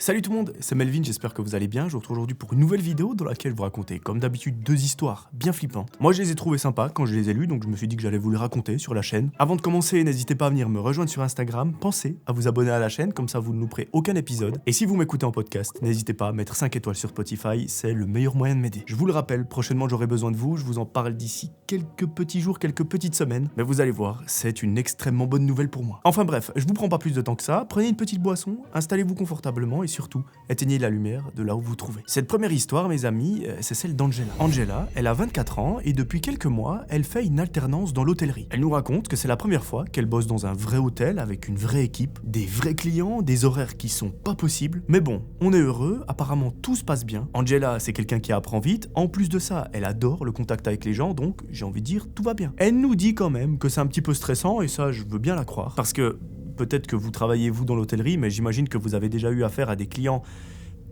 Salut tout le monde, c'est Melvin, j'espère que vous allez bien. Je vous retrouve aujourd'hui pour une nouvelle vidéo dans laquelle vous racontez, comme d'habitude, deux histoires bien flippantes. Moi je les ai trouvées sympas quand je les ai lues, donc je me suis dit que j'allais vous les raconter sur la chaîne. Avant de commencer, n'hésitez pas à venir me rejoindre sur Instagram, pensez à vous abonner à la chaîne, comme ça vous ne louperez aucun épisode. Et si vous m'écoutez en podcast, n'hésitez pas à mettre 5 étoiles sur Spotify, c'est le meilleur moyen de m'aider. Je vous le rappelle, prochainement j'aurai besoin de vous, je vous en parle d'ici quelques petits jours, quelques petites semaines, mais vous allez voir, c'est une extrêmement bonne nouvelle pour moi. Enfin bref, je vous prends pas plus de temps que ça, prenez une petite boisson, installez-vous confortablement et surtout, éteignez la lumière de là où vous vous trouvez. Cette première histoire, mes amis, c'est celle d'Angela. Angela, elle a 24 ans et depuis quelques mois, elle fait une alternance dans l'hôtellerie. Elle nous raconte que c'est la première fois qu'elle bosse dans un vrai hôtel avec une vraie équipe, des vrais clients, des horaires qui sont pas possibles. Mais bon, on est heureux, apparemment tout se passe bien. Angela, c'est quelqu'un qui apprend vite. En plus de ça, elle adore le contact avec les gens, donc j'ai envie de dire tout va bien. Elle nous dit quand même que c'est un petit peu stressant et ça, je veux bien la croire. Parce que peut-être que vous travaillez vous dans l'hôtellerie, mais j'imagine que vous avez déjà eu affaire à des clients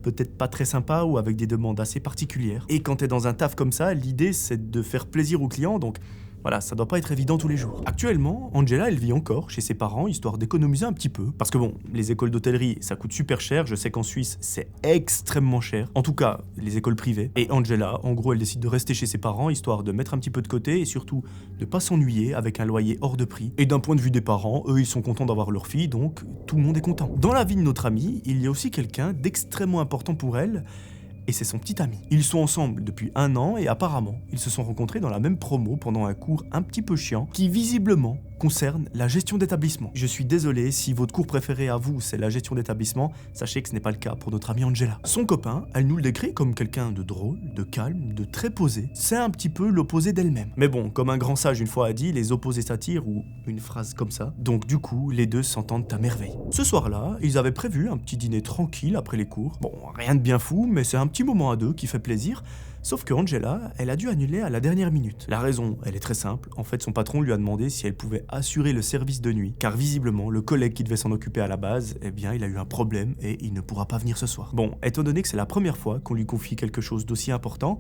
peut-être pas très sympa ou avec des demandes assez particulières. Et quand t'es dans un taf comme ça, l'idée c'est de faire plaisir aux clients, donc voilà, ça doit pas être évident tous les jours. Actuellement, Angela, elle vit encore chez ses parents, histoire d'économiser un petit peu. Parce que bon, les écoles d'hôtellerie, ça coûte super cher, je sais qu'en Suisse, c'est extrêmement cher. En tout cas, les écoles privées. Et Angela, en gros, elle décide de rester chez ses parents, histoire de mettre un petit peu de côté et surtout de pas s'ennuyer avec un loyer hors de prix. Et d'un point de vue des parents, eux, ils sont contents d'avoir leur fille, donc tout le monde est content. Dans la vie de notre amie, il y a aussi quelqu'un d'extrêmement important pour elle, et c'est son petit ami. Ils sont ensemble depuis 1 an et apparemment, ils se sont rencontrés dans la même promo pendant un cours un petit peu chiant qui visiblement concerne la gestion d'établissement. Je suis désolé, si votre cours préféré à vous c'est la gestion d'établissement, sachez que ce n'est pas le cas pour notre amie Angela. Son copain, elle nous le décrit comme quelqu'un de drôle, de calme, de très posé. C'est un petit peu l'opposé d'elle-même. Mais bon, comme un grand sage une fois a dit, les opposés s'attirent ou une phrase comme ça. Donc du coup, les deux s'entendent à merveille. Ce soir-là, ils avaient prévu un petit dîner tranquille après les cours. Bon, rien de bien fou, mais c'est un petit moment à deux qui fait plaisir. Sauf que Angela, elle a dû annuler à la dernière minute. La raison, elle est très simple. En fait, son patron lui a demandé si elle pouvait assurer le service de nuit, car visiblement, le collègue qui devait s'en occuper à la base, eh bien, il a eu un problème et il ne pourra pas venir ce soir. Bon, étant donné que c'est la première fois qu'on lui confie quelque chose d'aussi important,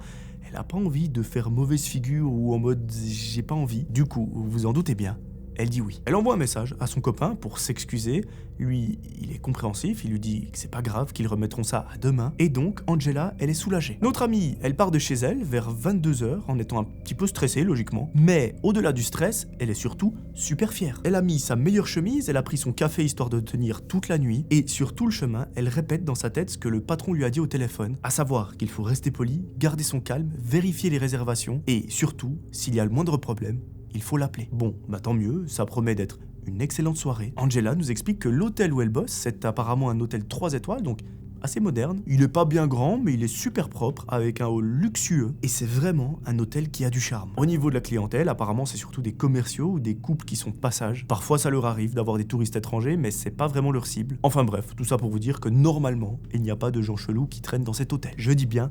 elle a pas envie de faire mauvaise figure ou en mode j'ai pas envie. Du coup, vous vous en doutez bien, elle dit oui. Elle envoie un message à son copain pour s'excuser. Lui, il est compréhensif, il lui dit que c'est pas grave, qu'ils remettront ça à demain. Et donc, Angela, elle est soulagée. Notre amie, elle part de chez elle vers 22h en étant un petit peu stressée, logiquement. Mais au-delà du stress, elle est surtout super fière. Elle a mis sa meilleure chemise, elle a pris son café histoire de tenir toute la nuit. Et sur tout le chemin, elle répète dans sa tête ce que le patron lui a dit au téléphone, à savoir qu'il faut rester poli, garder son calme, vérifier les réservations et surtout, s'il y a le moindre problème, il faut l'appeler. Bon, bah tant mieux, ça promet d'être une excellente soirée. Angela nous explique que l'hôtel où elle bosse, c'est apparemment un hôtel 3 étoiles, donc assez moderne. Il est pas bien grand, mais il est super propre, avec un hall luxueux, et c'est vraiment un hôtel qui a du charme. Au niveau de la clientèle, apparemment c'est surtout des commerciaux ou des couples qui sont de passage. Parfois ça leur arrive d'avoir des touristes étrangers, mais c'est pas vraiment leur cible. Enfin bref, tout ça pour vous dire que normalement, il n'y a pas de gens chelous qui traînent dans cet hôtel. Je dis bien,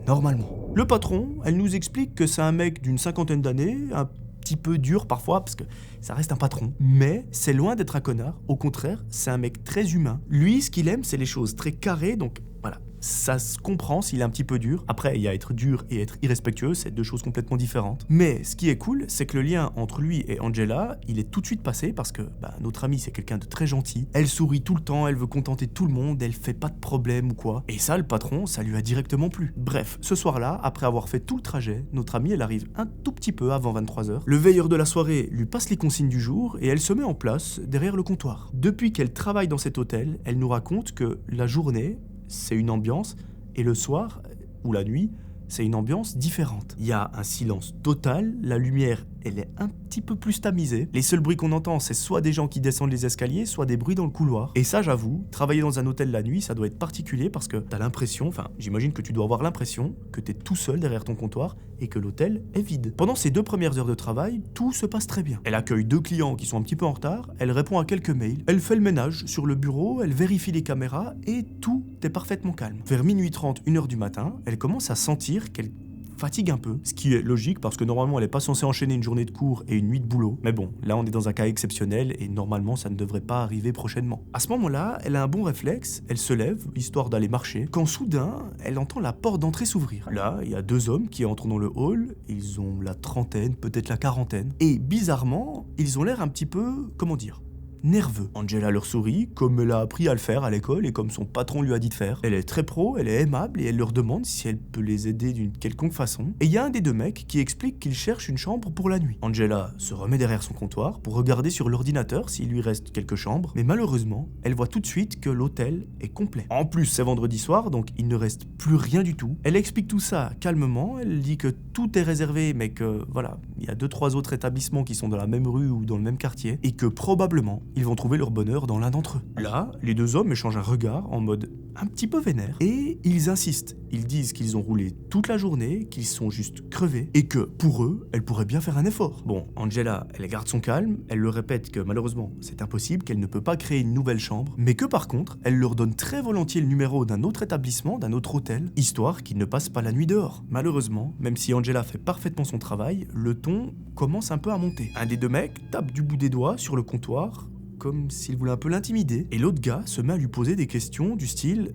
normalement. Le patron, elle nous explique que c'est un mec d'une 50aine d'années, un petit peu dur parfois parce que ça reste un patron, mais c'est loin d'être un connard. Au contraire, c'est un mec très humain. Lui, ce qu'il aime, c'est les choses très carrées, donc voilà, ça se comprend s'il est un petit peu dur. Après, il y a être dur et être irrespectueux, c'est deux choses complètement différentes. Mais ce qui est cool, c'est que le lien entre lui et Angela, il est tout de suite passé parce que notre amie, c'est quelqu'un de très gentil. Elle sourit tout le temps, elle veut contenter tout le monde, elle fait pas de problème ou quoi. Et ça, le patron, ça lui a directement plu. Bref, ce soir-là, après avoir fait tout le trajet, notre amie, elle arrive un tout petit peu avant 23h. Le veilleur de la soirée lui passe les consignes du jour et elle se met en place derrière le comptoir. Depuis qu'elle travaille dans cet hôtel, elle nous raconte que la journée, c'est une ambiance, et le soir, ou la nuit, c'est une ambiance différente. Il y a un silence total, la lumière, elle est un petit peu plus tamisée. Les seuls bruits qu'on entend, c'est soit des gens qui descendent les escaliers, soit des bruits dans le couloir. Et ça, j'avoue, travailler dans un hôtel la nuit, ça doit être particulier parce que t'as l'impression, j'imagine que tu dois avoir l'impression que t'es tout seul derrière ton comptoir et que l'hôtel est vide. Pendant ces 2 premières heures de travail, tout se passe très bien. Elle accueille 2 clients qui sont un petit peu en retard, elle répond à quelques mails, elle fait le ménage sur le bureau, elle vérifie les caméras et tout est parfaitement calme. Vers minuit 30, 1h du matin, elle commence à sentir qu'elle fatigue un peu, ce qui est logique parce que normalement elle est pas censée enchaîner une journée de cours et une nuit de boulot. Mais bon, là on est dans un cas exceptionnel et normalement ça ne devrait pas arriver prochainement. À ce moment-là, elle a un bon réflexe, elle se lève, histoire d'aller marcher, quand soudain, elle entend la porte d'entrée s'ouvrir. Là, il y a 2 hommes qui entrent dans le hall, ils ont la trentaine, peut-être la quarantaine, et bizarrement, ils ont l'air un petit peu, comment dire, nerveux. Angela leur sourit, comme elle a appris à le faire à l'école et comme son patron lui a dit de faire. Elle est très pro, elle est aimable et elle leur demande si elle peut les aider d'une quelconque façon. Et il y a un des deux mecs qui explique qu'il cherche une chambre pour la nuit. Angela se remet derrière son comptoir pour regarder sur l'ordinateur s'il lui reste quelques chambres, mais malheureusement, elle voit tout de suite que l'hôtel est complet. En plus, c'est vendredi soir, donc il ne reste plus rien du tout. Elle explique tout ça calmement, elle dit que tout est réservé, mais que voilà, il y a 2-3 autres établissements qui sont dans la même rue ou dans le même quartier, et que probablement, ils vont trouver leur bonheur dans l'un d'entre eux. Là, les deux hommes échangent un regard en mode un petit peu vénère, et ils insistent. Ils disent qu'ils ont roulé toute la journée, qu'ils sont juste crevés, et que, pour eux, elle pourrait bien faire un effort. Bon, Angela, elle garde son calme, elle leur répète que malheureusement, c'est impossible, qu'elle ne peut pas créer une nouvelle chambre, mais que par contre, elle leur donne très volontiers le numéro d'un autre établissement, d'un autre hôtel, histoire qu'ils ne passent pas la nuit dehors. Malheureusement, même si Angela fait parfaitement son travail, le ton commence un peu à monter. Un des deux mecs tape du bout des doigts sur le comptoir, comme s'il voulait un peu l'intimider, et l'autre gars se met à lui poser des questions du style: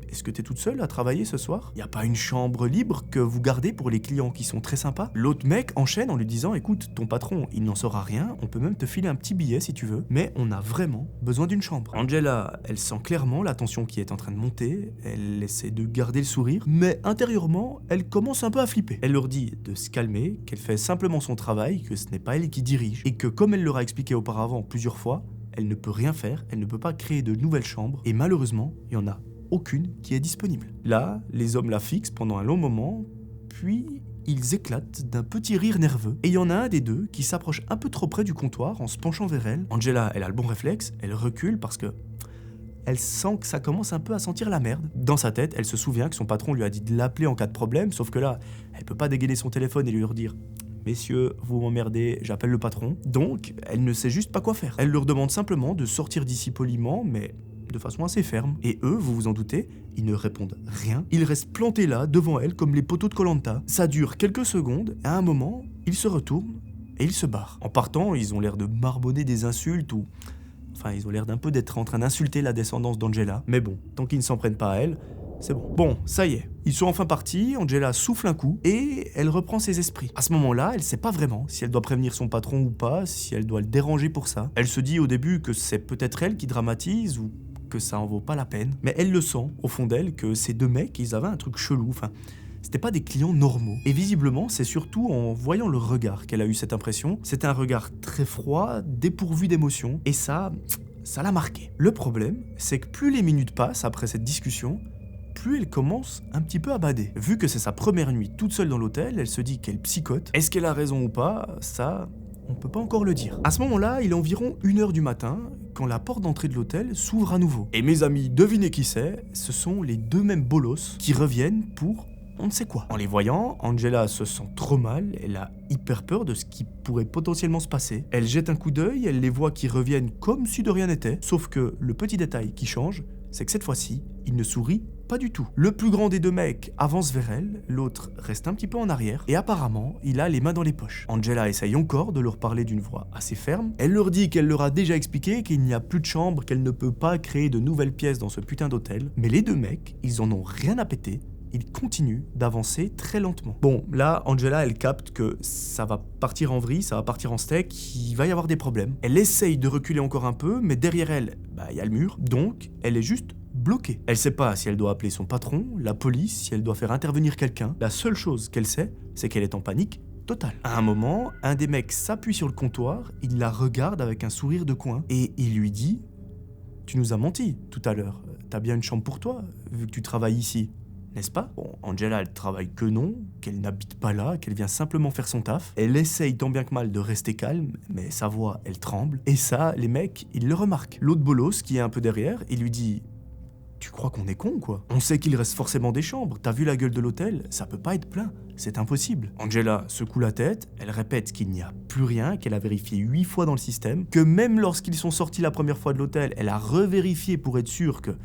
est-ce que t'es toute seule à travailler ce soir? Y a pas une chambre libre que vous gardez pour les clients qui sont très sympas? L'autre mec enchaîne en lui disant: écoute, ton patron, il n'en saura rien, on peut même te filer un petit billet si tu veux, mais on a vraiment besoin d'une chambre. Angela, elle sent clairement la tension qui est en train de monter, elle essaie de garder le sourire, mais intérieurement, elle commence un peu à flipper. Elle leur dit de se calmer, qu'elle fait simplement son travail, que ce n'est pas elle qui dirige, et que comme elle leur a expliqué auparavant plusieurs fois, elle ne peut rien faire, elle ne peut pas créer de nouvelles chambres, et malheureusement, il y en a aucune qui est disponible. Là, les hommes la fixent pendant un long moment, puis ils éclatent d'un petit rire nerveux. Et il y en a un des deux qui s'approche un peu trop près du comptoir en se penchant vers elle. Angela, elle a le bon réflexe, elle recule parce que elle sent que ça commence un peu à sentir la merde. Dans sa tête, elle se souvient que son patron lui a dit de l'appeler en cas de problème, sauf que là, elle peut pas dégainer son téléphone et lui redire: messieurs, vous m'emmerdez, j'appelle le patron. Donc, elle ne sait juste pas quoi faire. Elle leur demande simplement de sortir d'ici poliment, mais de façon assez ferme. Et eux, vous vous en doutez, ils ne répondent rien. Ils restent plantés là, devant elle, comme les poteaux de Koh-Lanta. Ça dure quelques secondes, et à un moment, ils se retournent et ils se barrent. En partant, ils ont l'air de marmonner des insultes ou... Enfin, ils ont l'air d'un peu d'être en train d'insulter la descendance d'Angela. Mais bon, tant qu'ils ne s'en prennent pas à elle, c'est bon. Bon, ça y est. Ils sont enfin partis, Angela souffle un coup et elle reprend ses esprits. À ce moment-là, elle sait pas vraiment si elle doit prévenir son patron ou pas, si elle doit le déranger pour ça. Elle se dit au début que c'est peut-être elle qui dramatise ou que ça en vaut pas la peine. Mais elle le sent, au fond d'elle, que ces deux mecs, ils avaient un truc chelou. Enfin, c'était pas des clients normaux. Et visiblement, c'est surtout en voyant le regard qu'elle a eu cette impression. C'était un regard très froid, dépourvu d'émotion. Et ça l'a marqué. Le problème, c'est que plus les minutes passent après cette discussion, plus elle commence un petit peu à bader. Vu que c'est sa première nuit toute seule dans l'hôtel, elle se dit qu'elle psychote. Est-ce qu'elle a raison ou pas? Ça, on peut pas encore le dire. À ce moment-là, il est environ 1h du matin quand la porte d'entrée de l'hôtel s'ouvre à nouveau. Et mes amis, devinez qui c'est? Ce sont les deux mêmes bolos qui reviennent pour on ne sait quoi. En les voyant, Angela se sent trop mal, elle a hyper peur de ce qui pourrait potentiellement se passer. Elle jette un coup d'œil, elle les voit qui reviennent comme si de rien n'était, sauf que le petit détail qui change, c'est que cette fois-ci, il ne sourit pas du tout. Le plus grand des deux mecs avance vers elle, l'autre reste un petit peu en arrière, et apparemment, il a les mains dans les poches. Angela essaye encore de leur parler d'une voix assez ferme. Elle leur dit qu'elle leur a déjà expliqué qu'il n'y a plus de chambre, qu'elle ne peut pas créer de nouvelles pièces dans ce putain d'hôtel. Mais les deux mecs, ils en ont rien à péter. Ils continuent d'avancer très lentement. Bon, là, Angela, elle capte que ça va partir en vrille, ça va partir en steak, il va y avoir des problèmes. Elle essaye de reculer encore un peu, mais derrière elle, il y a le mur, donc elle est juste bloquée. Elle sait pas si elle doit appeler son patron, la police, si elle doit faire intervenir quelqu'un. La seule chose qu'elle sait, c'est qu'elle est en panique totale. À un moment, un des mecs s'appuie sur le comptoir, il la regarde avec un sourire de coin, et il lui dit: « Tu nous as menti tout à l'heure, t'as bien une chambre pour toi, vu que tu travailles ici. » N'est-ce pas? Bon, Angela, elle travaille que non, qu'elle n'habite pas là, qu'elle vient simplement faire son taf. Elle essaye tant bien que mal de rester calme, mais sa voix, elle tremble. Et ça, les mecs, ils le remarquent. L'autre bolos, qui est un peu derrière, il lui dit: « Tu crois qu'on est con, quoi? On sait qu'il reste forcément des chambres. T'as vu la gueule de l'hôtel? Ça peut pas être plein. C'est impossible. » Angela secoue la tête, elle répète qu'il n'y a plus rien, qu'elle a vérifié 8 fois dans le système, que même lorsqu'ils sont sortis la première fois de l'hôtel, elle a revérifié pour être sûre qu'il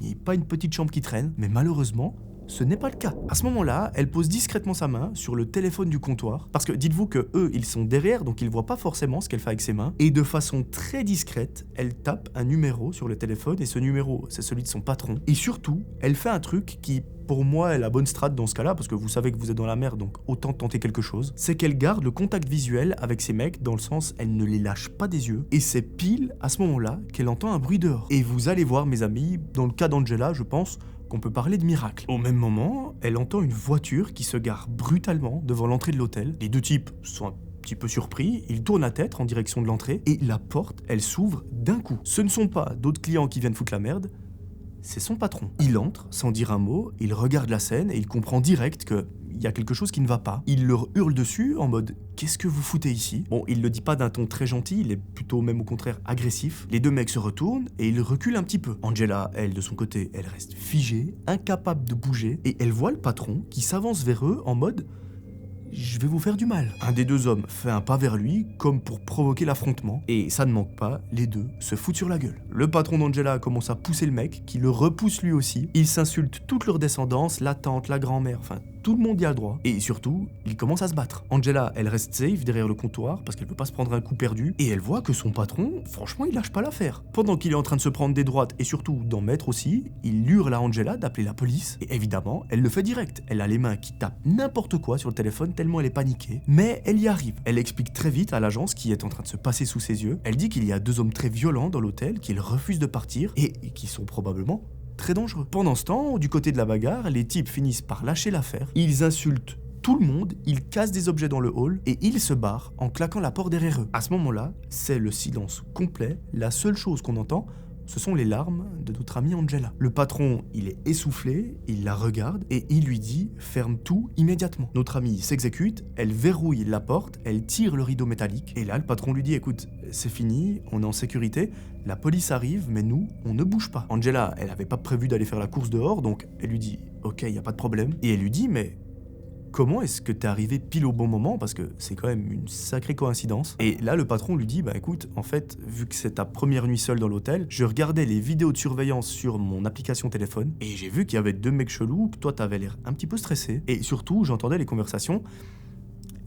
n'y ait pas une petite chambre qui traîne, mais malheureusement, ce n'est pas le cas. À ce moment-là, elle pose discrètement sa main sur le téléphone du comptoir, parce que dites-vous que eux, ils sont derrière, donc ils voient pas forcément ce qu'elle fait avec ses mains, et de façon très discrète, elle tape un numéro sur le téléphone, et ce numéro, c'est celui de son patron. Et surtout, elle fait un truc qui pour moi, la bonne strat dans ce cas-là, parce que vous savez que vous êtes dans la merde, donc autant tenter quelque chose, c'est qu'elle garde le contact visuel avec ces mecs, dans le sens, elle ne les lâche pas des yeux, et c'est pile à ce moment-là qu'elle entend un bruit dehors. Et vous allez voir, mes amis, dans le cas d'Angela, je pense qu'on peut parler de miracle. Au même moment, elle entend une voiture qui se gare brutalement devant l'entrée de l'hôtel. Les deux types sont un petit peu surpris, ils tournent la tête en direction de l'entrée, et la porte, elle s'ouvre d'un coup. Ce ne sont pas d'autres clients qui viennent foutre la merde, c'est son patron. Il entre, sans dire un mot, il regarde la scène et il comprend direct que il y a quelque chose qui ne va pas. Il leur hurle dessus en mode « Qu'est-ce que vous foutez ici ?» Bon, il le dit pas d'un ton très gentil, il est plutôt même au contraire agressif. Les deux mecs se retournent et ils reculent un petit peu. Angela, elle, de son côté, elle reste figée, incapable de bouger, et elle voit le patron qui s'avance vers eux en mode « Je vais vous faire du mal ». Un des deux hommes fait un pas vers lui, comme pour provoquer l'affrontement, et ça ne manque pas, les deux se foutent sur la gueule. Le patron d'Angela commence à pousser le mec, qui le repousse lui aussi. Ils s'insultent toute leur descendance, la tante, la grand-mère, enfin tout le monde y a le droit. Et surtout, ils commencent à se battre. Angela, elle reste safe derrière le comptoir, parce qu'elle peut pas se prendre un coup perdu, et elle voit que son patron, franchement, il lâche pas l'affaire. Pendant qu'il est en train de se prendre des droites, et surtout d'en mettre aussi, il hurle à Angela d'appeler la police, et évidemment, elle le fait direct. Elle a les mains qui tapent n'importe quoi sur le téléphone, tellement elle est paniquée, mais elle y arrive. Elle explique très vite à l'agent ce qui est en train de se passer sous ses yeux. Elle dit qu'il y a deux hommes très violents dans l'hôtel, qu'ils refusent de partir, et qui sont probablement très dangereux. Pendant ce temps, du côté de la bagarre, les types finissent par lâcher l'affaire, ils insultent tout le monde, ils cassent des objets dans le hall et ils se barrent en claquant la porte derrière eux. À ce moment-là, c'est le silence complet, la seule chose qu'on entend, ce sont les larmes de notre amie Angela. Le patron, il est essoufflé, il la regarde et il lui dit « Ferme tout immédiatement ». Notre amie s'exécute, elle verrouille la porte, elle tire le rideau métallique et là le patron lui dit « Écoute, c'est fini, on est en sécurité, la police arrive mais nous, on ne bouge pas ». Angela, elle avait pas prévu d'aller faire la course dehors donc elle lui dit « Ok, y a pas de problème ». Et elle lui dit « Mais comment est-ce que t'es arrivé pile au bon moment, parce que c'est quand même une sacrée coïncidence ». Et là, le patron lui dit « Bah écoute, en fait, vu que c'est ta première nuit seule dans l'hôtel, je regardais les vidéos de surveillance sur mon application téléphone, et j'ai vu qu'il y avait deux mecs chelous, que toi t'avais l'air un petit peu stressé, et surtout, j'entendais les conversations,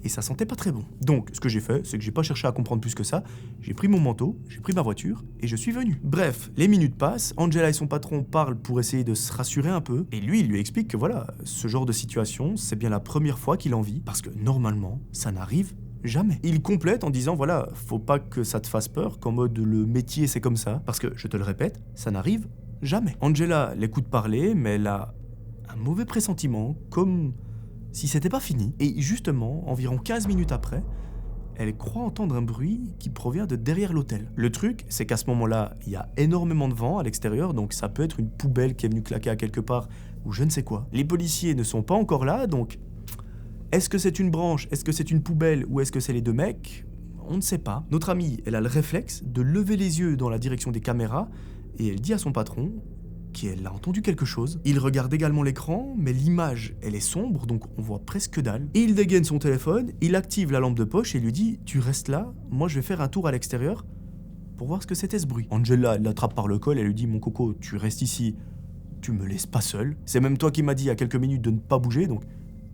et ça sentait pas très bon. Donc, ce que j'ai fait, c'est que j'ai pas cherché à comprendre plus que ça, j'ai pris mon manteau, j'ai pris ma voiture, et je suis venu. Bref, les minutes passent, Angela et son patron parlent pour essayer de se rassurer un peu, et lui, il lui explique que voilà, ce genre de situation, c'est bien la première fois qu'il en vit, parce que normalement, ça n'arrive jamais. Il complète en disant voilà, faut pas que ça te fasse peur, qu'en mode le métier c'est comme ça, parce que, je te le répète, ça n'arrive jamais. Angela l'écoute parler, mais elle a un mauvais pressentiment, comme si c'était pas fini. Et justement, environ 15 minutes après, elle croit entendre un bruit qui provient de derrière l'hôtel. Le truc, c'est qu'à ce moment-là, il y a énormément de vent à l'extérieur, donc ça peut être une poubelle qui est venue claquer à quelque part, ou je ne sais quoi. Les policiers ne sont pas encore là, donc est-ce que c'est une branche, est-ce que c'est une poubelle, ou est-ce que c'est les deux mecs ? On ne sait pas. Notre amie, elle a le réflexe de lever les yeux dans la direction des caméras, et elle dit à son patron qu'elle a entendu quelque chose. Il regarde également l'écran, mais l'image, elle est sombre, donc on voit presque que dalle. Et il dégaine son téléphone, il active la lampe de poche et lui dit « Tu restes là, moi je vais faire un tour à l'extérieur pour voir ce que c'était ce bruit ». Angela l'attrape par le col et lui dit « Mon coco, tu restes ici, tu me laisses pas seul. C'est même toi qui m'as dit il y a quelques minutes de ne pas bouger, donc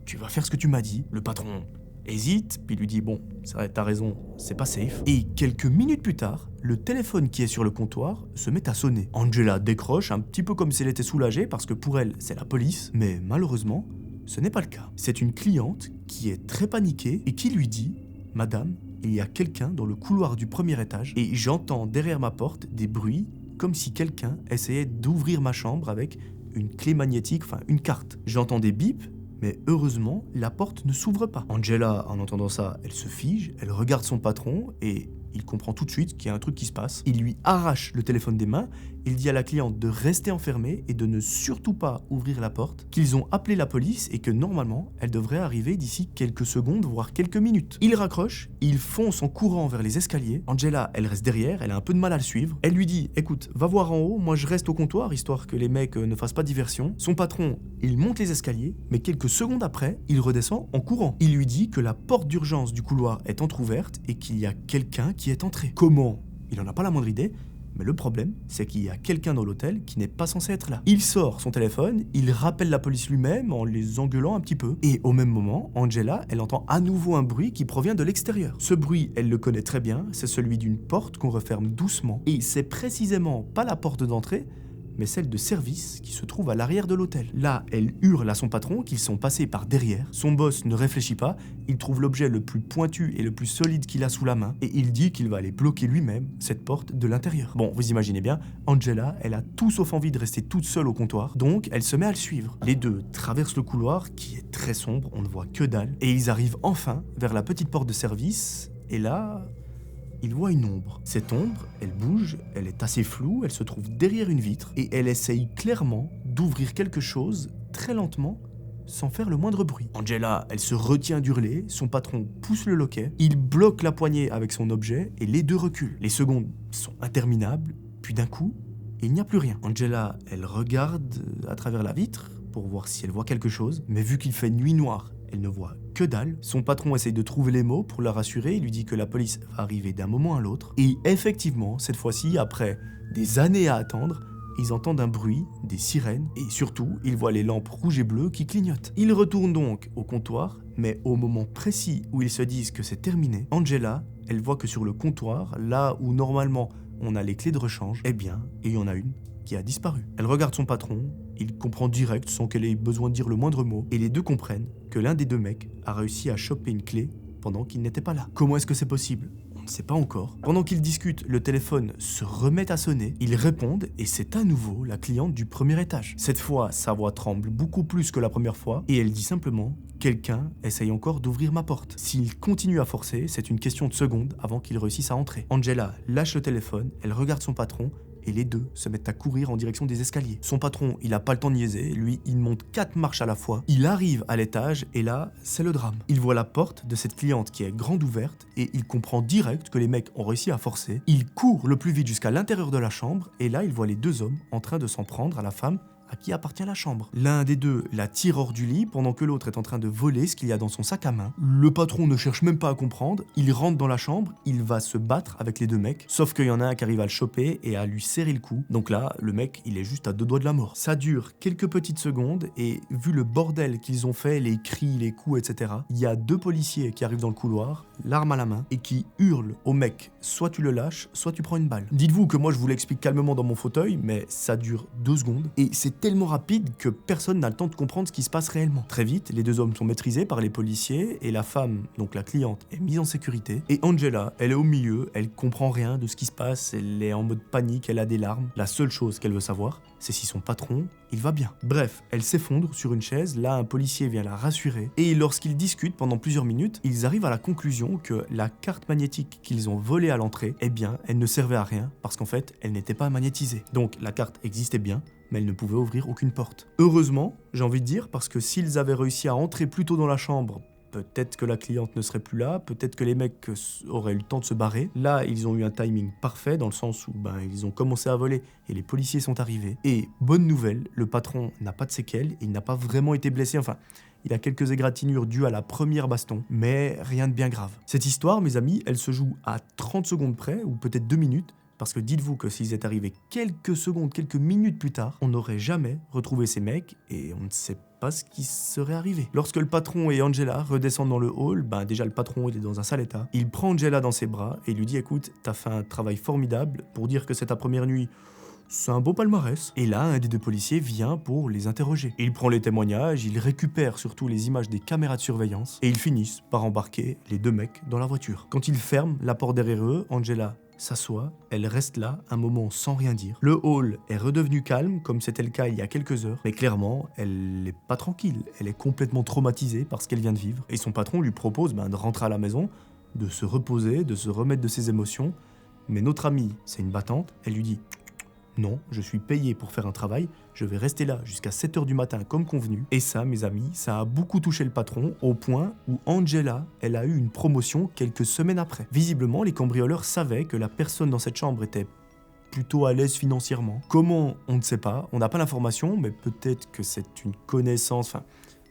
tu vas faire ce que tu m'as dit ». Le patron hésite, puis lui dit « Bon, c'est vrai, t'as raison, c'est pas safe ». Et quelques minutes plus tard, le téléphone qui est sur le comptoir se met à sonner. Angela décroche, un petit peu comme si elle était soulagée, parce que pour elle, c'est la police, mais malheureusement, ce n'est pas le cas. C'est une cliente qui est très paniquée et qui lui dit « Madame, il y a quelqu'un dans le couloir du premier étage, et j'entends derrière ma porte des bruits comme si quelqu'un essayait d'ouvrir ma chambre avec une clé magnétique, enfin une carte. J'entends des bips, mais heureusement, la porte ne s'ouvre pas. » Angela, en entendant ça, elle se fige, elle regarde son patron et il comprend tout de suite qu'il y a un truc qui se passe. Il lui arrache le téléphone des mains, il dit à la cliente de rester enfermée et de ne surtout pas ouvrir la porte, qu'ils ont appelé la police et que normalement, elle devrait arriver d'ici quelques secondes, voire quelques minutes. Il raccroche, il fonce en courant vers les escaliers. Angela, elle reste derrière, elle a un peu de mal à le suivre. Elle lui dit « Écoute, va voir en haut, moi je reste au comptoir, histoire que les mecs ne fassent pas diversion. » Son patron, il monte les escaliers, mais quelques secondes après, il redescend en courant. Il lui dit que la porte d'urgence du couloir est entrouverte et qu'il y a quelqu'un qui est entré. Comment ? Il n'en a pas la moindre idée, mais le problème, c'est qu'il y a quelqu'un dans l'hôtel qui n'est pas censé être là. Il sort son téléphone, il rappelle la police lui-même en les engueulant un petit peu. Et au même moment, Angela, elle entend à nouveau un bruit qui provient de l'extérieur. Ce bruit, elle le connaît très bien, c'est celui d'une porte qu'on referme doucement. Et c'est précisément pas la porte d'entrée, mais celle de service qui se trouve à l'arrière de l'hôtel. Là, elle hurle à son patron qu'ils sont passés par derrière. Son boss ne réfléchit pas, il trouve l'objet le plus pointu et le plus solide qu'il a sous la main, et il dit qu'il va aller bloquer lui-même cette porte de l'intérieur. Bon, vous imaginez bien, Angela, elle a tout sauf envie de rester toute seule au comptoir, donc elle se met à le suivre. Les deux traversent le couloir, qui est très sombre, on ne voit que dalle, et ils arrivent enfin vers la petite porte de service, et là... il voit une ombre. Cette ombre, elle bouge, elle est assez floue, elle se trouve derrière une vitre et elle essaye clairement d'ouvrir quelque chose très lentement sans faire le moindre bruit. Angela, elle se retient d'hurler, son patron pousse le loquet, il bloque la poignée avec son objet et les deux reculent. Les secondes sont interminables, puis d'un coup, il n'y a plus rien. Angela, elle regarde à travers la vitre pour voir si elle voit quelque chose, mais vu qu'il fait nuit noire, elle ne voit que dalle. Son patron essaye de trouver les mots pour la rassurer, il lui dit que la police va arriver d'un moment à l'autre. Et effectivement, cette fois-ci, après des années à attendre, ils entendent un bruit, des sirènes, et surtout, ils voient les lampes rouges et bleues qui clignotent. Ils retournent donc au comptoir, mais au moment précis où ils se disent que c'est terminé, Angela, elle voit que sur le comptoir, là où normalement on a les clés de rechange, eh bien, il y en a une qui a disparu. Elle regarde son patron, il comprend direct sans qu'elle ait besoin de dire le moindre mot, et les deux comprennent que l'un des deux mecs a réussi à choper une clé pendant qu'il n'était pas là. Comment est-ce que c'est possible ? On ne sait pas encore. Pendant qu'ils discutent, le téléphone se remet à sonner, ils répondent et c'est à nouveau la cliente du premier étage. Cette fois, sa voix tremble beaucoup plus que la première fois et elle dit simplement « Quelqu'un essaye encore d'ouvrir ma porte ». S'il continue à forcer, c'est une question de secondes avant qu'il réussisse à entrer. Angela lâche le téléphone, elle regarde son patron et les deux se mettent à courir en direction des escaliers. Son patron, il a pas le temps de niaiser, lui, il monte 4 marches à la fois. Il arrive à l'étage et là, c'est le drame. Il voit la porte de cette cliente qui est grande ouverte et il comprend direct que les mecs ont réussi à forcer. Il court le plus vite jusqu'à l'intérieur de la chambre et là, il voit les deux hommes en train de s'en prendre à la femme à qui appartient la chambre. L'un des deux la tire hors du lit pendant que l'autre est en train de voler ce qu'il y a dans son sac à main. Le patron ne cherche même pas à comprendre, il rentre dans la chambre, il va se battre avec les deux mecs, sauf qu'il y en a un qui arrive à le choper et à lui serrer le cou. Donc là, le mec, il est juste à 2 doigts de la mort. Ça dure quelques petites secondes et vu le bordel qu'ils ont fait, les cris, les coups, etc., il y a 2 policiers qui arrivent dans le couloir, l'arme à la main, et qui hurlent au mec, soit tu le lâches, soit tu prends une balle. Dites-vous que moi je vous l'explique calmement dans mon fauteuil, mais ça dure 2 secondes, et c'est tellement rapide que personne n'a le temps de comprendre ce qui se passe réellement. Très vite, les 2 hommes sont maîtrisés par les policiers, et la femme, donc la cliente, est mise en sécurité, et Angela, elle est au milieu, elle comprend rien de ce qui se passe, elle est en mode panique, elle a des larmes. La seule chose qu'elle veut savoir, c'est si son patron, il va bien. Bref, elle s'effondre sur une chaise, là un policier vient la rassurer, et lorsqu'ils discutent pendant plusieurs minutes, ils arrivent à la conclusion que la carte magnétique qu'ils ont volée à l'entrée, eh bien, elle ne servait à rien, parce qu'en fait, elle n'était pas magnétisée. Donc la carte existait bien, mais elle ne pouvait ouvrir aucune porte. Heureusement, j'ai envie de dire, parce que s'ils avaient réussi à entrer plus tôt dans la chambre, peut-être que la cliente ne serait plus là, peut-être que les mecs auraient eu le temps de se barrer. Là, ils ont eu un timing parfait, dans le sens où ils ont commencé à voler et les policiers sont arrivés. Et bonne nouvelle, le patron n'a pas de séquelles, il n'a pas vraiment été blessé, enfin... il a quelques égratignures dues à la première baston, mais rien de bien grave. Cette histoire, mes amis, elle se joue à 30 secondes près, ou peut-être 2 minutes, parce que dites-vous que s'ils étaient arrivés quelques secondes, quelques minutes plus tard, on n'aurait jamais retrouvé ces mecs, et on ne sait pas ce qui serait arrivé. Lorsque le patron et Angela redescendent dans le hall, déjà le patron il est dans un sale état, il prend Angela dans ses bras et lui dit « Écoute, t'as fait un travail formidable, pour dire que c'est ta première nuit, c'est un beau palmarès. » Et là, un des 2 policiers vient pour les interroger. Il prend les témoignages, il récupère surtout les images des caméras de surveillance, et ils finissent par embarquer les 2 mecs dans la voiture. Quand ils ferment la porte derrière eux, Angela s'assoit, elle reste là un moment sans rien dire. Le hall est redevenu calme, comme c'était le cas il y a quelques heures, mais clairement, elle n'est pas tranquille, elle est complètement traumatisée par ce qu'elle vient de vivre, et son patron lui propose de rentrer à la maison, de se reposer, de se remettre de ses émotions, mais notre amie, c'est une battante, elle lui dit « Non, je suis payé pour faire un travail, je vais rester là jusqu'à 7h du matin comme convenu. » Et ça, mes amis, ça a beaucoup touché le patron, au point où Angela, elle a eu une promotion quelques semaines après. Visiblement, les cambrioleurs savaient que la personne dans cette chambre était plutôt à l'aise financièrement. Comment, on ne sait pas, on n'a pas l'information, mais peut-être que c'est une connaissance,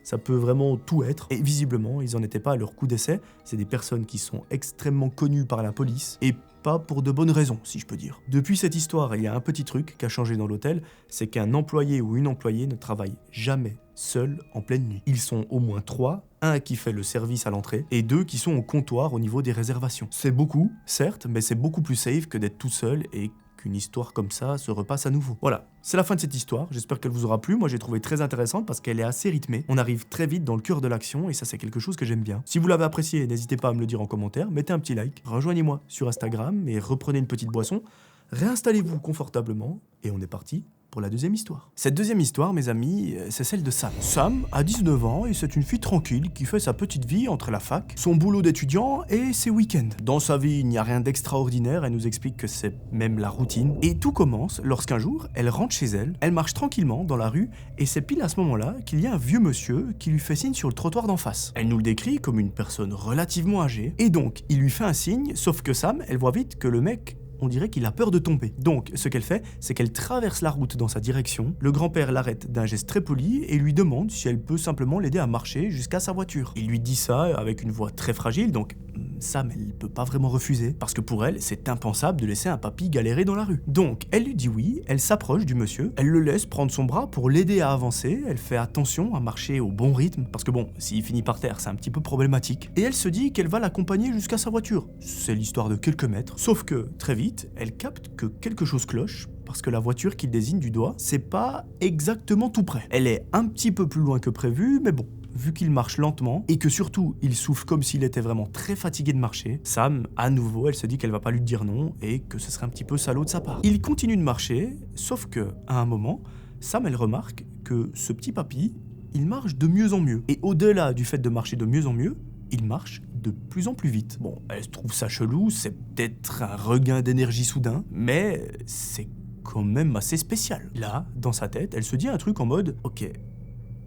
ça peut vraiment tout être. Et visiblement, ils n'en étaient pas à leur coup d'essai. C'est des personnes qui sont extrêmement connues par la police, et pas pour de bonnes raisons, si je peux dire. Depuis cette histoire, il y a un petit truc qui a changé dans l'hôtel, c'est qu'un employé ou une employée ne travaille jamais seul en pleine nuit. Ils sont au moins 3, un qui fait le service à l'entrée, et 2 qui sont au comptoir au niveau des réservations. C'est beaucoup, certes, mais c'est beaucoup plus safe que d'être tout seul et qu'une histoire comme ça se repasse à nouveau. Voilà, c'est la fin de cette histoire, j'espère qu'elle vous aura plu, moi j'ai trouvé très intéressante parce qu'elle est assez rythmée, on arrive très vite dans le cœur de l'action et ça c'est quelque chose que j'aime bien. Si vous l'avez apprécié, n'hésitez pas à me le dire en commentaire, mettez un petit like, rejoignez-moi sur Instagram et reprenez une petite boisson, réinstallez-vous confortablement et on est parti pour la deuxième histoire. Cette deuxième histoire, mes amis, c'est celle de Sam. Sam a 19 ans et c'est une fille tranquille qui fait sa petite vie entre la fac, son boulot d'étudiant et ses week-ends. Dans sa vie, il n'y a rien d'extraordinaire, elle nous explique que c'est même la routine. Et tout commence lorsqu'un jour, elle rentre chez elle, elle marche tranquillement dans la rue et c'est pile à ce moment-là qu'il y a un vieux monsieur qui lui fait signe sur le trottoir d'en face. Elle nous le décrit comme une personne relativement âgée et donc il lui fait un signe, sauf que Sam, elle voit vite que le mec, on dirait qu'il a peur de tomber. Donc, ce qu'elle fait, c'est qu'elle traverse la route dans sa direction. Le grand-père l'arrête d'un geste très poli et lui demande si elle peut simplement l'aider à marcher jusqu'à sa voiture. Il lui dit ça avec une voix très fragile, donc Sam, elle peut pas vraiment refuser, parce que pour elle, c'est impensable de laisser un papy galérer dans la rue. Donc, elle lui dit oui, elle s'approche du monsieur, elle le laisse prendre son bras pour l'aider à avancer, elle fait attention à marcher au bon rythme, parce que bon, s'il finit par terre, c'est un petit peu problématique. Et elle se dit qu'elle va l'accompagner jusqu'à sa voiture. C'est l'histoire de quelques mètres, sauf que, très vite, elle capte que quelque chose cloche, parce que la voiture qu'il désigne du doigt, c'est pas exactement tout près. Elle est un petit peu plus loin que prévu, mais bon, vu qu'il marche lentement, et que surtout, il souffle comme s'il était vraiment très fatigué de marcher, Sam, à nouveau, elle se dit qu'elle va pas lui dire non, et que ce serait un petit peu salaud de sa part. Il continue de marcher, sauf que, à un moment, Sam, elle remarque que ce petit papy, il marche de mieux en mieux. Et au-delà du fait de marcher de mieux en mieux, il marche de plus en plus vite. Bon, elle trouve ça chelou, c'est peut-être un regain d'énergie soudain, mais c'est quand même assez spécial. Là, dans sa tête, elle se dit un truc en mode « Ok,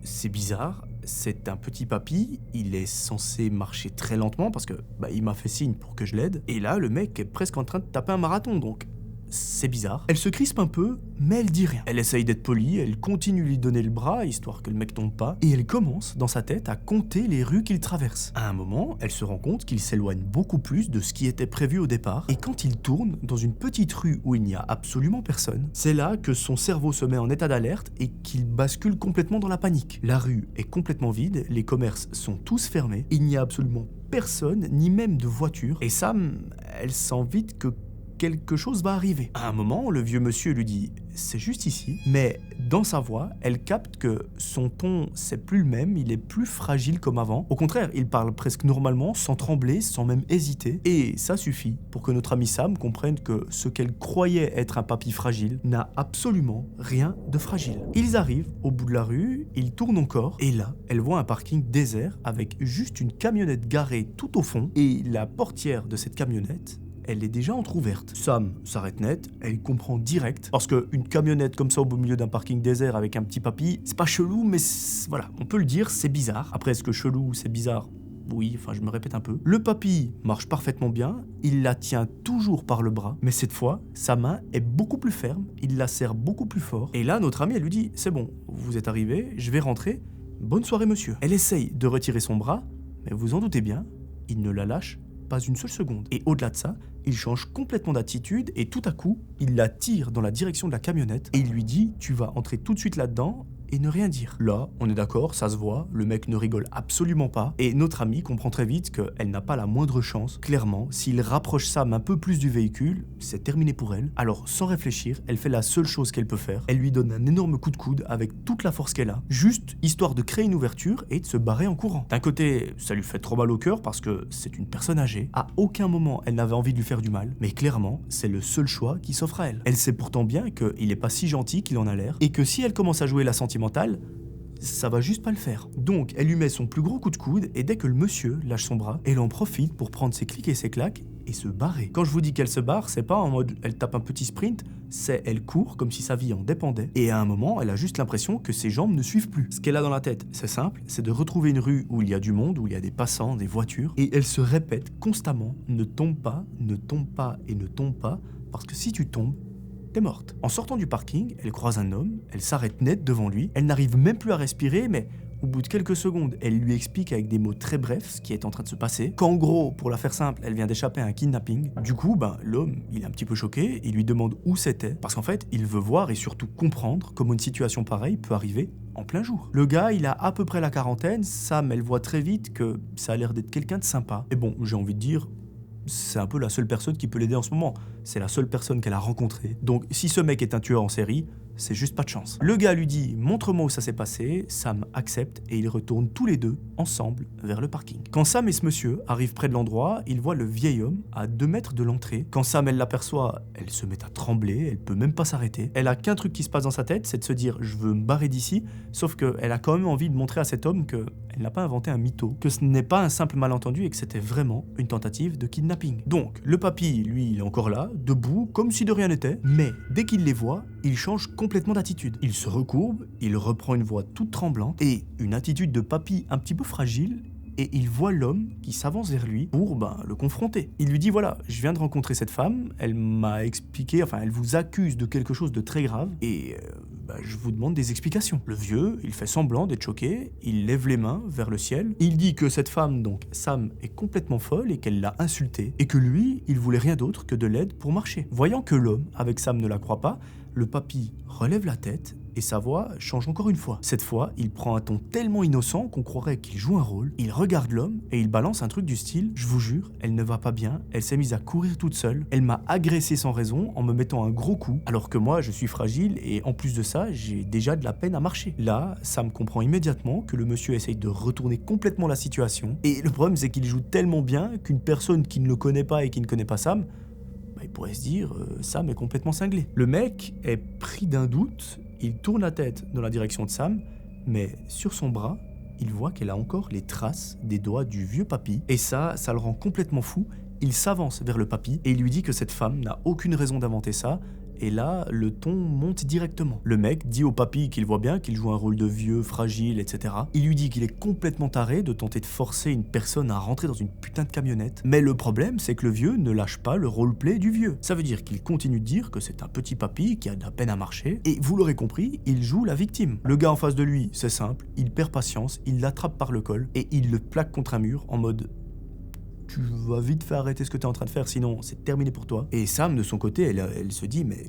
c'est bizarre, c'est un petit papy, il est censé marcher très lentement parce que il m'a fait signe pour que je l'aide, et là, le mec est presque en train de taper un marathon, donc... » C'est bizarre. Elle se crispe un peu, mais elle dit rien. Elle essaye d'être polie, elle continue de lui donner le bras, histoire que le mec tombe pas, et elle commence, dans sa tête, à compter les rues qu'il traverse. À un moment, elle se rend compte qu'il s'éloigne beaucoup plus de ce qui était prévu au départ, et quand il tourne dans une petite rue où il n'y a absolument personne, c'est là que son cerveau se met en état d'alerte et qu'il bascule complètement dans la panique. La rue est complètement vide, les commerces sont tous fermés, il n'y a absolument personne, ni même de voiture, et Sam, elle sent vite que quelque chose va arriver. À un moment, le vieux monsieur lui dit « c'est juste ici », mais dans sa voix, elle capte que son ton, c'est plus le même, il est plus fragile comme avant. Au contraire, il parle presque normalement, sans trembler, sans même hésiter, et ça suffit pour que notre amie Sam comprenne que ce qu'elle croyait être un papy fragile n'a absolument rien de fragile. Ils arrivent au bout de la rue, ils tournent encore, et là, elle voit un parking désert avec juste une camionnette garée tout au fond, et la portière de cette camionnette, elle est déjà entrouverte. Sam s'arrête net, elle comprend direct, parce qu'une camionnette comme ça au beau milieu d'un parking désert avec un petit papy, c'est pas chelou, mais voilà, on peut le dire, c'est bizarre. Après, est-ce que chelou, c'est bizarre ? Oui, enfin je me répète un peu. Le papy marche parfaitement bien, il la tient toujours par le bras, mais cette fois, sa main est beaucoup plus ferme, il la serre beaucoup plus fort, et là, notre amie, elle lui dit « c'est bon, vous êtes arrivé, je vais rentrer, bonne soirée monsieur ». Elle essaye de retirer son bras, mais vous en doutez bien, il ne la lâche pas une seule seconde. Et au-delà de ça, il change complètement d'attitude et tout à coup, il la tire dans la direction de la camionnette et il lui dit « tu vas entrer tout de suite là-dedans » et ne rien dire. Là, on est d'accord, ça se voit, le mec ne rigole absolument pas, et notre amie comprend très vite qu'elle n'a pas la moindre chance. Clairement, s'il rapproche Sam un peu plus du véhicule, c'est terminé pour elle. Alors, sans réfléchir, elle fait la seule chose qu'elle peut faire. Elle lui donne un énorme coup de coude avec toute la force qu'elle a, juste histoire de créer une ouverture et de se barrer en courant. D'un côté, ça lui fait trop mal au cœur parce que c'est une personne âgée. À aucun moment, elle n'avait envie de lui faire du mal, mais clairement, c'est le seul choix qui s'offre à elle. Elle sait pourtant bien qu'il est pas si gentil qu'il en a l'air, et que si elle commence à jouer la sentimentale, ça va juste pas le faire. Donc elle lui met son plus gros coup de coude et dès que le monsieur lâche son bras, elle en profite pour prendre ses clics et ses claques et se barrer. Quand je vous dis qu'elle se barre, c'est pas en mode elle tape un petit sprint, c'est elle court comme si sa vie en dépendait. Et à un moment, elle a juste l'impression que ses jambes ne suivent plus. Ce qu'elle a dans la tête, c'est simple, c'est de retrouver une rue où il y a du monde, où il y a des passants, des voitures, et elle se répète constamment, ne tombe pas, ne tombe pas et ne tombe pas, parce que si tu tombes, t'es morte. En sortant du parking, elle croise un homme, elle s'arrête net devant lui, elle n'arrive même plus à respirer, mais au bout de quelques secondes, elle lui explique avec des mots très brefs ce qui est en train de se passer, qu'en gros, pour la faire simple, elle vient d'échapper à un kidnapping. Du coup, l'homme, il est un petit peu choqué, il lui demande où c'était, parce qu'en fait, il veut voir et surtout comprendre comment une situation pareille peut arriver en plein jour. Le gars, il a à peu près la quarantaine, Sam, elle voit très vite que ça a l'air d'être quelqu'un de sympa. Et bon, j'ai envie de dire, c'est un peu la seule personne qui peut l'aider en ce moment. C'est la seule personne qu'elle a rencontrée. Donc si ce mec est un tueur en série, c'est juste pas de chance. Le gars lui dit « Montre-moi où ça s'est passé », Sam accepte et ils retournent tous les deux, ensemble, vers le parking. Quand Sam et ce monsieur arrivent près de l'endroit, ils voient le vieil homme à 2 mètres de l'entrée. Quand Sam, elle l'aperçoit, elle se met à trembler, elle peut même pas s'arrêter. Elle a qu'un truc qui se passe dans sa tête, c'est de se dire « Je veux me barrer d'ici », sauf qu'elle a quand même envie de montrer à cet homme qu'elle n'a pas inventé un mytho, que ce n'est pas un simple malentendu et que c'était vraiment une tentative de kidnapping. Donc, le papy, lui, il est encore là, debout, comme si de rien n'était, mais dès qu'il les voit, il change complètement d'attitude. Il se recourbe, il reprend une voix toute tremblante et une attitude de papy un petit peu fragile, et il voit l'homme qui s'avance vers lui pour le confronter. Il lui dit voilà, je viens de rencontrer cette femme, elle m'a expliqué, elle vous accuse de quelque chose de très grave et je vous demande des explications. Le vieux, il fait semblant d'être choqué, il lève les mains vers le ciel, il dit que cette femme, donc Sam, est complètement folle et qu'elle l'a insulté et que lui, il voulait rien d'autre que de l'aide pour marcher. Voyant que l'homme, avec Sam, ne la croit pas, le papy relève la tête et sa voix change encore une fois. Cette fois, il prend un ton tellement innocent qu'on croirait qu'il joue un rôle. Il regarde l'homme et il balance un truc du style « Je vous jure, elle ne va pas bien, elle s'est mise à courir toute seule, elle m'a agressé sans raison en me mettant un gros coup, alors que moi je suis fragile et en plus de ça, j'ai déjà de la peine à marcher. » Là, Sam comprend immédiatement que le monsieur essaye de retourner complètement la situation et le problème c'est qu'il joue tellement bien qu'une personne qui ne le connaît pas et qui ne connaît pas Sam, il pourrait se dire Sam est complètement cinglé. Le mec est pris d'un doute, il tourne la tête dans la direction de Sam, mais sur son bras, il voit qu'elle a encore les traces des doigts du vieux papy. Et ça le rend complètement fou. Il s'avance vers le papy et il lui dit que cette femme n'a aucune raison d'inventer ça. Et là, le ton monte directement. Le mec dit au papy qu'il voit bien qu'il joue un rôle de vieux, fragile, etc. Il lui dit qu'il est complètement taré de tenter de forcer une personne à rentrer dans une putain de camionnette. Mais le problème, c'est que le vieux ne lâche pas le roleplay du vieux. Ça veut dire qu'il continue de dire que c'est un petit papy qui a de la peine à marcher. Et vous l'aurez compris, il joue la victime. Le gars en face de lui, c'est simple, il perd patience, il l'attrape par le col et il le plaque contre un mur en mode tu vas vite faire arrêter ce que tu es en train de faire, sinon c'est terminé pour toi. Et Sam, de son côté, elle se dit, mais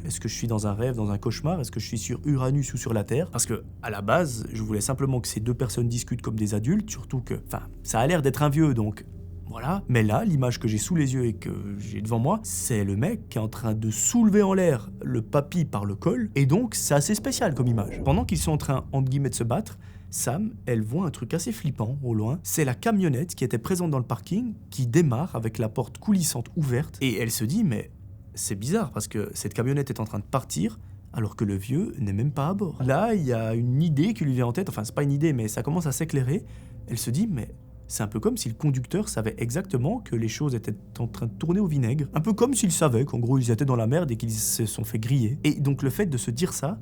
est-ce que je suis dans un rêve, dans un cauchemar? Est-ce que je suis sur Uranus ou sur la Terre? Parce que, à la base, je voulais simplement que ces deux personnes discutent comme des adultes, surtout que, ça a l'air d'être un vieux, donc voilà. Mais là, l'image que j'ai sous les yeux et que j'ai devant moi, c'est le mec qui est en train de soulever en l'air le papy par le col, et donc c'est assez spécial comme image. Pendant qu'ils sont en train, entre guillemets, de se battre, Sam, elle voit un truc assez flippant au loin. C'est la camionnette qui était présente dans le parking qui démarre avec la porte coulissante ouverte et elle se dit mais c'est bizarre parce que cette camionnette est en train de partir alors que le vieux n'est même pas à bord. Là, il y a une idée qui lui vient en tête, c'est pas une idée mais ça commence à s'éclairer. Elle se dit mais c'est un peu comme si le conducteur savait exactement que les choses étaient en train de tourner au vinaigre. Un peu comme s'il savait qu'en gros ils étaient dans la merde et qu'ils se sont fait griller. Et donc le fait de se dire ça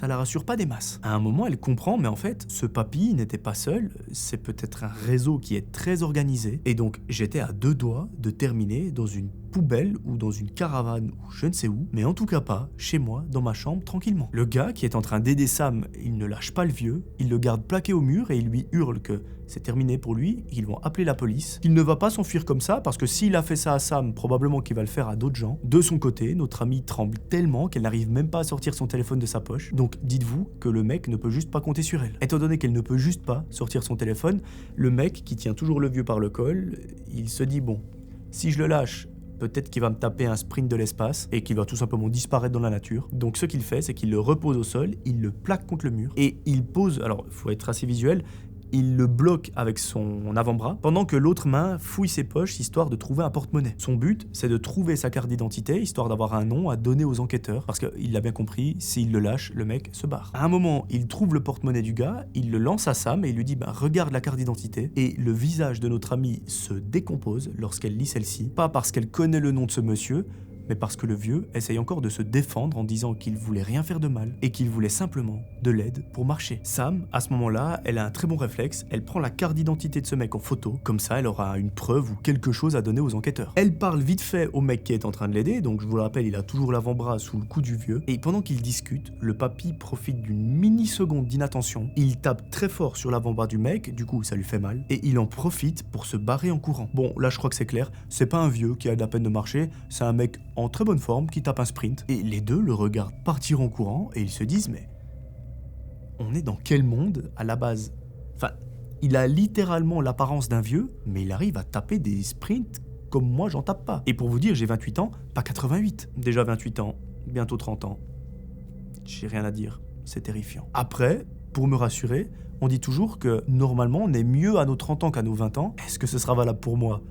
la rassure pas des masses. À un moment, elle comprend, mais en fait, ce papy n'était pas seul, c'est peut-être un réseau qui est très organisé, et donc j'étais à 2 doigts de terminer dans une poubelle ou dans une caravane ou je ne sais où, mais en tout cas pas chez moi, dans ma chambre, tranquillement. Le gars qui est en train d'aider Sam, il ne lâche pas le vieux, il le garde plaqué au mur et il lui hurle que c'est terminé pour lui, qu'ils vont appeler la police, qu'il ne va pas s'enfuir comme ça, parce que s'il a fait ça à Sam, probablement qu'il va le faire à d'autres gens. De son côté, notre amie tremble tellement qu'elle n'arrive même pas à sortir son téléphone de sa poche, donc dites-vous que le mec ne peut juste pas compter sur elle. Étant donné qu'elle ne peut juste pas sortir son téléphone, le mec qui tient toujours le vieux par le col, il se dit bon, si je le lâche, peut-être qu'il va me taper un sprint de l'espace et qu'il va tout simplement disparaître dans la nature. Donc ce qu'il fait, c'est qu'il le repose au sol, il le plaque contre le mur et il pose, alors il faut être assez visuel, il le bloque avec son avant-bras pendant que l'autre main fouille ses poches histoire de trouver un porte-monnaie. Son but, c'est de trouver sa carte d'identité histoire d'avoir un nom à donner aux enquêteurs parce qu'il l'a bien compris, s'il le lâche, le mec se barre. À un moment, il trouve le porte-monnaie du gars, il le lance à Sam et il lui dit regarde la carte d'identité et le visage de notre amie se décompose lorsqu'elle lit celle-ci, pas parce qu'elle connaît le nom de ce monsieur, mais parce que le vieux essaye encore de se défendre en disant qu'il voulait rien faire de mal et qu'il voulait simplement de l'aide pour marcher. Sam, à ce moment-là, elle a un très bon réflexe, elle prend la carte d'identité de ce mec en photo, comme ça elle aura une preuve ou quelque chose à donner aux enquêteurs. Elle parle vite fait au mec qui est en train de l'aider, donc je vous le rappelle, il a toujours l'avant-bras sous le cou du vieux, et pendant qu'ils discutent, le papy profite d'une mini-seconde d'inattention, il tape très fort sur l'avant-bras du mec, du coup ça lui fait mal, et il en profite pour se barrer en courant. Bon, là je crois que c'est clair, c'est pas un vieux qui a de la peine de marcher, c'est un mec en très bonne forme qui tape un sprint, et les deux le regardent partir en courant, et ils se disent mais on est dans quel monde à la base? Il a littéralement l'apparence d'un vieux, mais il arrive à taper des sprints comme moi j'en tape pas. Et pour vous dire, j'ai 28 ans, pas 88. Déjà 28 ans, bientôt 30 ans. J'ai rien à dire, c'est terrifiant. Après, pour me rassurer, on dit toujours que normalement on est mieux à nos 30 ans qu'à nos 20 ans. Est-ce que ce sera valable pour moi ?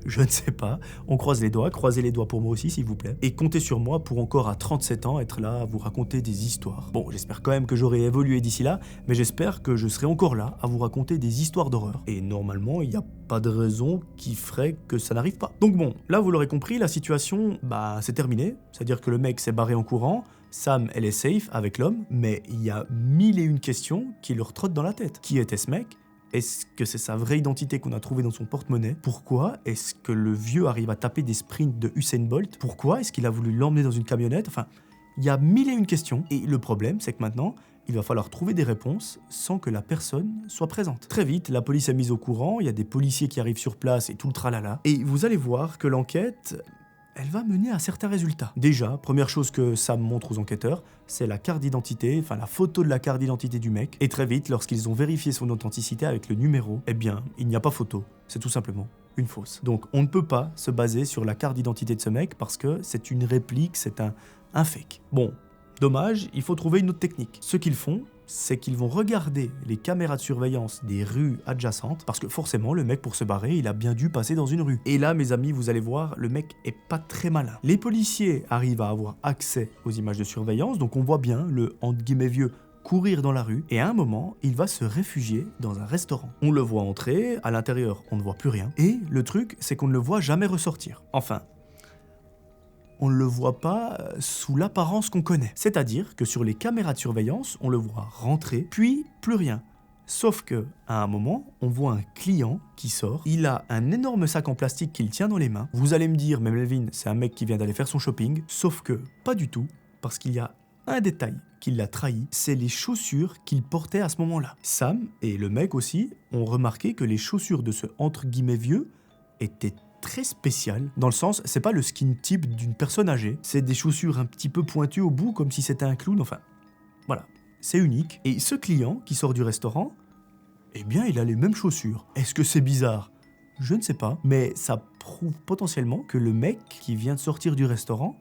Je ne sais pas. On croise les doigts, croisez les doigts pour moi aussi s'il vous plaît. Et comptez sur moi pour encore à 37 ans être là à vous raconter des histoires. Bon, j'espère quand même que j'aurai évolué d'ici là, mais j'espère que je serai encore là à vous raconter des histoires d'horreur. Et normalement, il n'y a pas de raison qui ferait que ça n'arrive pas. Donc bon, là vous l'aurez compris, la situation, c'est terminé. C'est-à-dire que le mec s'est barré en courant, Sam, elle est safe avec l'homme, mais il y a 1001 questions qui leur trottent dans la tête. Qui était ce mec ? Est-ce que c'est sa vraie identité qu'on a trouvée dans son porte-monnaie ? Pourquoi est-ce que le vieux arrive à taper des sprints de Usain Bolt ? Pourquoi est-ce qu'il a voulu l'emmener dans une camionnette ? Enfin, il y a 1001 questions. Et le problème, c'est que maintenant, il va falloir trouver des réponses sans que la personne soit présente. Très vite, la police est mise au courant, il y a des policiers qui arrivent sur place et tout le tralala. Et vous allez voir que l'enquête, elle va mener à certains résultats. Déjà, première chose que Sam montre aux enquêteurs, c'est la carte d'identité, enfin la photo de la carte d'identité du mec. Et très vite, lorsqu'ils ont vérifié son authenticité avec le numéro, eh bien, il n'y a pas photo. C'est tout simplement une fausse. Donc, on ne peut pas se baser sur la carte d'identité de ce mec parce que c'est une réplique, c'est un fake. Bon, dommage, il faut trouver une autre technique. Ce qu'ils font, c'est qu'ils vont regarder les caméras de surveillance des rues adjacentes, parce que forcément, le mec, pour se barrer, il a bien dû passer dans une rue. Et là, mes amis, vous allez voir, le mec est pas très malin. Les policiers arrivent à avoir accès aux images de surveillance, donc on voit bien le, entre guillemets, vieux courir dans la rue, et à un moment, il va se réfugier dans un restaurant. On le voit entrer, à l'intérieur, on ne voit plus rien, et le truc, c'est qu'on ne le voit jamais ressortir. Enfin, on ne le voit pas sous l'apparence qu'on connaît. C'est-à-dire que sur les caméras de surveillance, on le voit rentrer, puis plus rien. Sauf que, à un moment, on voit un client qui sort. Il a un énorme sac en plastique qu'il tient dans les mains. Vous allez me dire, mais Melvin, c'est un mec qui vient d'aller faire son shopping. Sauf que, pas du tout, parce qu'il y a un détail qui l'a trahi, c'est les chaussures qu'il portait à ce moment-là. Sam et le mec aussi ont remarqué que les chaussures de ce entre guillemets vieux étaient très spécial, dans le sens, c'est pas le skin type d'une personne âgée, c'est des chaussures un petit peu pointues au bout, comme si c'était un clown, enfin, voilà, c'est unique. Et ce client qui sort du restaurant, eh bien, il a les mêmes chaussures. Est-ce que c'est bizarre ? Je ne sais pas, mais ça prouve potentiellement que le mec qui vient de sortir du restaurant,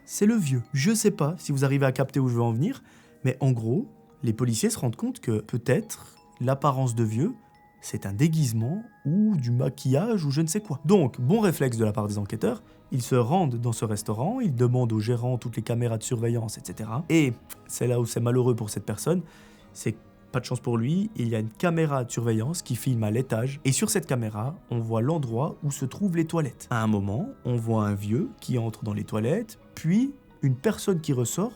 c'est le vieux. Je sais pas si vous arrivez à capter où je veux en venir, mais en gros, les policiers se rendent compte que peut-être l'apparence de vieux, c'est un déguisement ou du maquillage ou je ne sais quoi. Donc, bon réflexe de la part des enquêteurs, ils se rendent dans ce restaurant, ils demandent au gérant toutes les caméras de surveillance, etc. Et c'est là où c'est malheureux pour cette personne, c'est pas de chance pour lui, il y a une caméra de surveillance qui filme à l'étage, et sur cette caméra, on voit l'endroit où se trouvent les toilettes. À un moment, on voit un vieux qui entre dans les toilettes, puis une personne qui ressort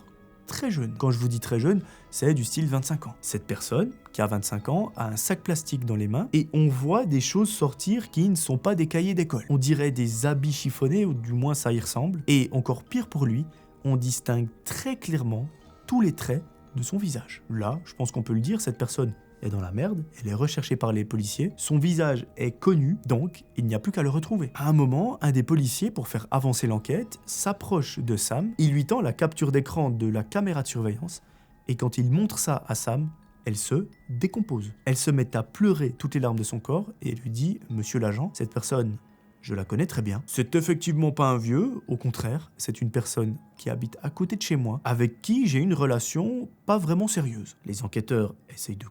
très jeune. Quand je vous dis très jeune, c'est du style 25 ans. Cette personne, qui a 25 ans, a un sac plastique dans les mains et on voit des choses sortir qui ne sont pas des cahiers d'école. On dirait des habits chiffonnés, ou du moins ça y ressemble. Et encore pire pour lui, on distingue très clairement tous les traits de son visage. Là, je pense qu'on peut le dire, cette personne est dans la merde, elle est recherchée par les policiers, son visage est connu, donc il n'y a plus qu'à le retrouver. À un moment, un des policiers, pour faire avancer l'enquête, s'approche de Sam, il lui tend la capture d'écran de la caméra de surveillance, et quand il montre ça à Sam, elle se décompose. Elle se met à pleurer toutes les larmes de son corps, et elle lui dit « Monsieur l'agent, cette personne, je la connais très bien. C'est effectivement pas un vieux, au contraire, c'est une personne qui habite à côté de chez moi, avec qui j'ai une relation pas vraiment sérieuse. » Les enquêteurs essayent de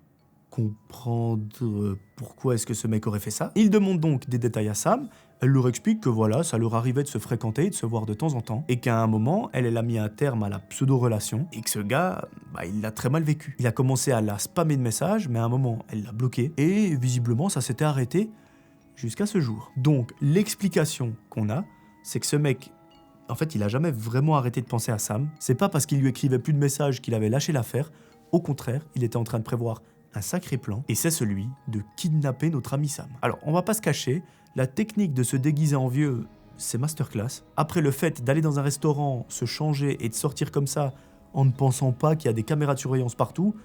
comprendre pourquoi est-ce que ce mec aurait fait ça. Ils demandent donc des détails à Sam, elle leur explique que voilà, ça leur arrivait de se fréquenter et de se voir de temps en temps, et qu'à un moment, elle a mis un terme à la pseudo-relation, et que ce gars, il l'a très mal vécu. Il a commencé à la spammer de messages, mais à un moment, elle l'a bloqué, et visiblement, ça s'était arrêté jusqu'à ce jour. Donc, l'explication qu'on a, c'est que ce mec, en fait, il a jamais vraiment arrêté de penser à Sam. C'est pas parce qu'il lui écrivait plus de messages qu'il avait lâché l'affaire, au contraire, il était en train de prévoir un sacré plan, et c'est celui de kidnapper notre ami Sam. Alors, on va pas se cacher, la technique de se déguiser en vieux, c'est masterclass. Après le fait d'aller dans un restaurant, se changer et de sortir comme ça, en ne pensant pas qu'il y a des caméras de surveillance partout,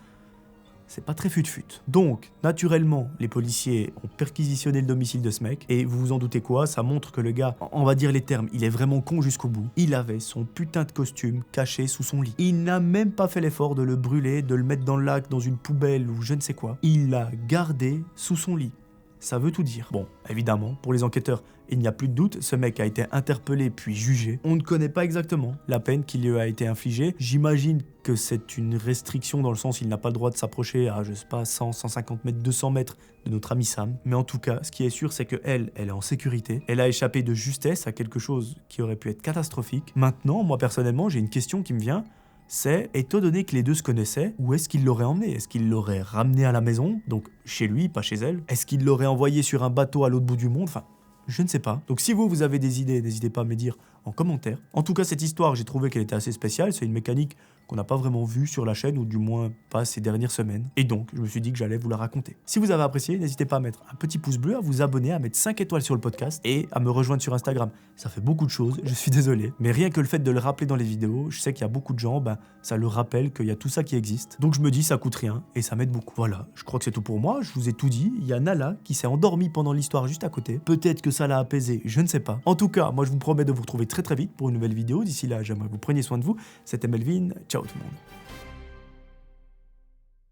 c'est pas très fut-fut. Donc, naturellement, les policiers ont perquisitionné le domicile de ce mec, et vous vous en doutez quoi, ça montre que le gars, on va dire les termes, il est vraiment con jusqu'au bout. Il avait son putain de costume caché sous son lit. Il n'a même pas fait l'effort de le brûler, de le mettre dans le lac, dans une poubelle ou je ne sais quoi. Il l'a gardé sous son lit. ça veut tout dire. Bon, évidemment, pour les enquêteurs, il n'y a plus de doute, ce mec a été interpellé puis jugé. On ne connaît pas exactement la peine qui lui a été infligée. J'imagine que c'est une restriction dans le sens il n'a pas le droit de s'approcher à, je sais pas, 100, 150 mètres, 200 mètres de notre ami Sam. Mais en tout cas, ce qui est sûr, c'est qu'elle est en sécurité. Elle a échappé de justesse à quelque chose qui aurait pu être catastrophique. Maintenant, moi personnellement, j'ai une question qui me vient. C'est, étant donné que les deux se connaissaient, où est-ce qu'il l'aurait emmené? Est-ce qu'il l'aurait ramené à la maison, donc chez lui, pas chez elle? Est-ce qu'il l'aurait envoyé sur un bateau à l'autre bout du monde? Enfin, je ne sais pas. Donc si vous avez des idées, n'hésitez pas à me les dire en commentaire. En tout cas, cette histoire, j'ai trouvé qu'elle était assez spéciale. C'est une mécanique qu'on n'a pas vraiment vue sur la chaîne, ou du moins pas ces dernières semaines. Et donc, je me suis dit que j'allais vous la raconter. Si vous avez apprécié, n'hésitez pas à mettre un petit pouce bleu, à vous abonner, à mettre 5 étoiles sur le podcast et à me rejoindre sur Instagram. Ça fait beaucoup de choses, je suis désolé. Mais rien que le fait de le rappeler dans les vidéos, je sais qu'il y a beaucoup de gens, ça leur rappelle qu'il y a tout ça qui existe. Donc je me dis, ça coûte rien et ça m'aide beaucoup. Voilà, je crois que c'est tout pour moi. Je vous ai tout dit. Il y a Nala qui s'est endormie pendant l'histoire juste à côté. Peut-être que ça l'a apaisé, je ne sais pas. En tout cas, moi je vous promets de vous retrouver très très vite pour une nouvelle vidéo. D'ici là, j'aimerais que vous preniez soin de vous. C'était Melvin. Ciao tout le monde.